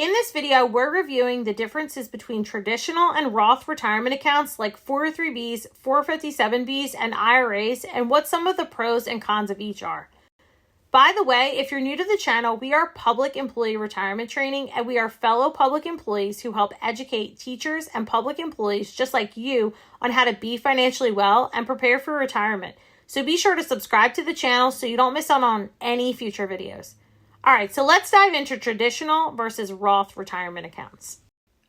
In this video, we're reviewing the differences between traditional and Roth retirement accounts like 403Bs, 457Bs, and IRAs, and what some of the pros and cons of each are. By the way, if you're new to the channel, we are public employee retirement training, and we are fellow public employees who help educate teachers and public employees just like you on how to be financially well and prepare for retirement. So be sure to subscribe to the channel so you don't miss out on any future videos. All right, so let's dive into traditional versus Roth retirement accounts.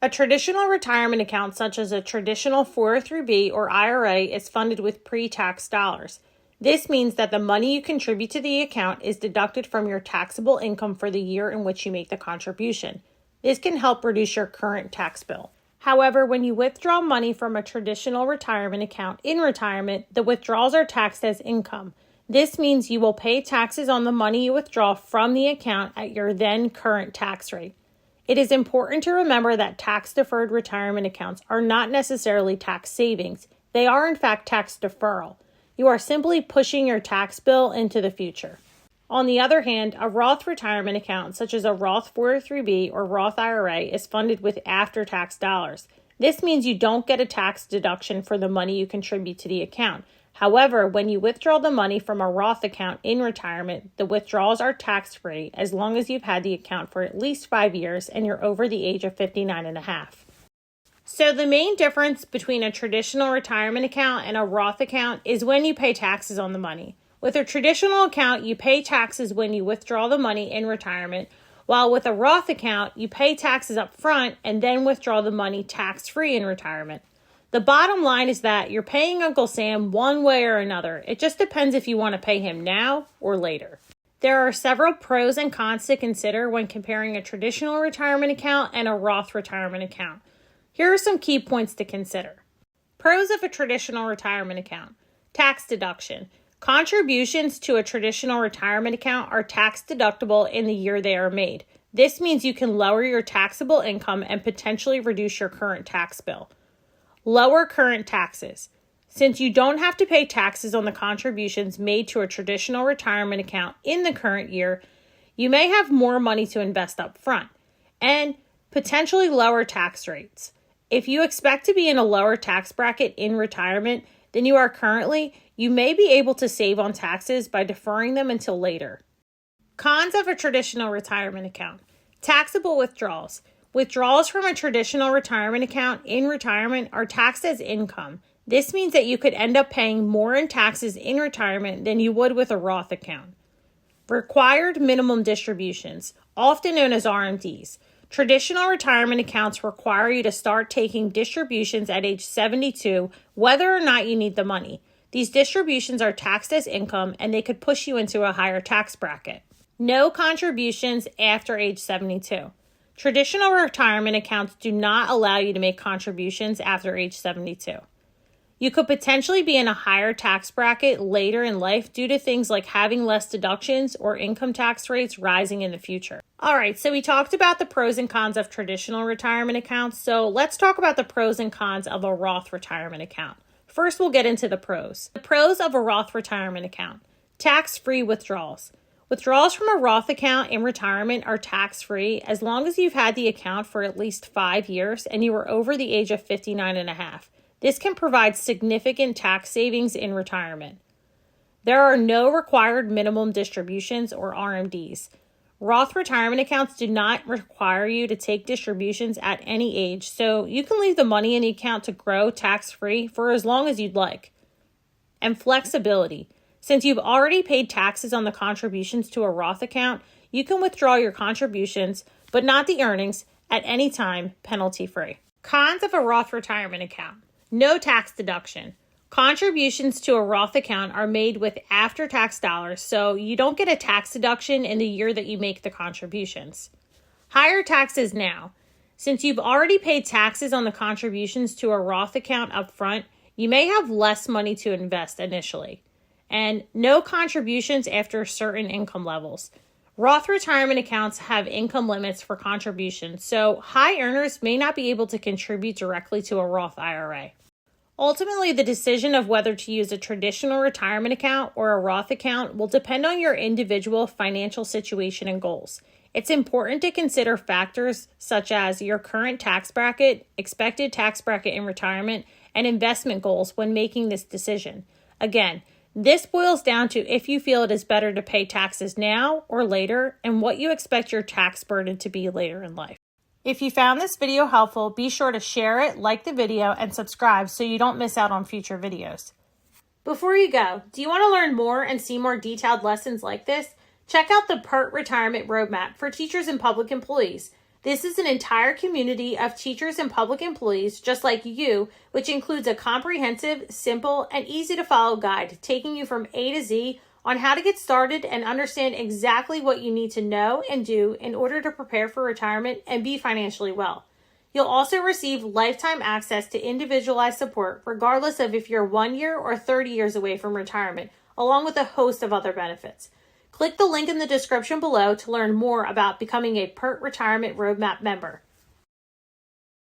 A traditional retirement account, such as a traditional 403B or IRA, is funded with pre-tax dollars. This means that the money you contribute to the account is deducted from your taxable income for the year in which you make the contribution. This can help reduce your current tax bill. However, when you withdraw money from a traditional retirement account in retirement, the withdrawals are taxed as income. This means you will pay taxes on the money you withdraw from the account at your then current tax rate. It is important to remember that tax-deferred retirement accounts are not necessarily tax savings. They are, in fact, tax deferral. You are simply pushing your tax bill into the future. On the other hand, a Roth retirement account, such as a Roth 403B or Roth IRA, is funded with after-tax dollars. This means you don't get a tax deduction for the money you contribute to the account. However, when you withdraw the money from a Roth account in retirement, the withdrawals are tax-free as long as you've had the account for at least 5 years and you're over the age of 59 and a half. So the main difference between a traditional retirement account and a Roth account is when you pay taxes on the money. With a traditional account, you pay taxes when you withdraw the money in retirement, while with a Roth account, you pay taxes up front and then withdraw the money tax-free in retirement. The bottom line is that you're paying Uncle Sam one way or another. It just depends if you want to pay him now or later. There are several pros and cons to consider when comparing a traditional retirement account and a Roth retirement account. Here are some key points to consider. Pros of a traditional retirement account. Tax deduction. Contributions to a traditional retirement account are tax deductible in the year they are made. This means you can lower your taxable income and potentially reduce your current tax bill. Lower current taxes. Since you don't have to pay taxes on the contributions made to a traditional retirement account in the current year, you may have more money to invest up front and potentially lower tax rates. If you expect to be in a lower tax bracket in retirement than you are currently, you may be able to save on taxes by deferring them until later. Cons of a traditional retirement account. Taxable withdrawals. Withdrawals from a traditional retirement account in retirement are taxed as income. This means that you could end up paying more in taxes in retirement than you would with a Roth account. Required minimum distributions, often known as RMDs. Traditional retirement accounts require you to start taking distributions at age 72, whether or not you need the money. These distributions are taxed as income, and they could push you into a higher tax bracket. No contributions after age 72. Traditional retirement accounts do not allow you to make contributions after age 72. You could potentially be in a higher tax bracket later in life due to things like having less deductions or income tax rates rising in the future. All right, so we talked about the pros and cons of traditional retirement accounts, so let's talk about the pros and cons of a Roth retirement account. First, we'll get into the pros. The pros of a Roth retirement account. Tax-free withdrawals. Withdrawals from a Roth account in retirement are tax-free as long as you've had the account for at least 5 years and you are over the age of 59 and a half. This can provide significant tax savings in retirement. There are no required minimum distributions or RMDs. Roth retirement accounts do not require you to take distributions at any age, so you can leave the money in the account to grow tax-free for as long as you'd like. And flexibility. Since you've already paid taxes on the contributions to a Roth account, you can withdraw your contributions, but not the earnings, at any time, penalty-free. Cons of a Roth retirement account. No tax deduction. Contributions to a Roth account are made with after-tax dollars, so you don't get a tax deduction in the year that you make the contributions. Higher taxes now. Since you've already paid taxes on the contributions to a Roth account up front, you may have less money to invest initially. And no contributions after certain income levels. Roth retirement accounts have income limits for contributions, so high earners may not be able to contribute directly to a Roth IRA. Ultimately, the decision of whether to use a traditional retirement account or a Roth account will depend on your individual financial situation and goals. It's important to consider factors such as your current tax bracket, expected tax bracket in retirement, and investment goals when making this decision. Again, this boils down to if you feel it is better to pay taxes now or later and what you expect your tax burden to be later in life. If you found this video helpful, be sure to share it, like the video, and subscribe so you don't miss out on future videos. Before you go, do you want to learn more and see more detailed lessons like this? Check out the PERT Retirement Roadmap for teachers and public employees. This is an entire community of teachers and public employees just like you, which includes a comprehensive, simple, and easy-to-follow guide taking you from A to Z on how to get started and understand exactly what you need to know and do in order to prepare for retirement and be financially well. You'll also receive lifetime access to individualized support regardless of if you're 1 year or 30 years away from retirement, along with a host of other benefits. Click the link in the description below to learn more about becoming a PERT Retirement Roadmap member.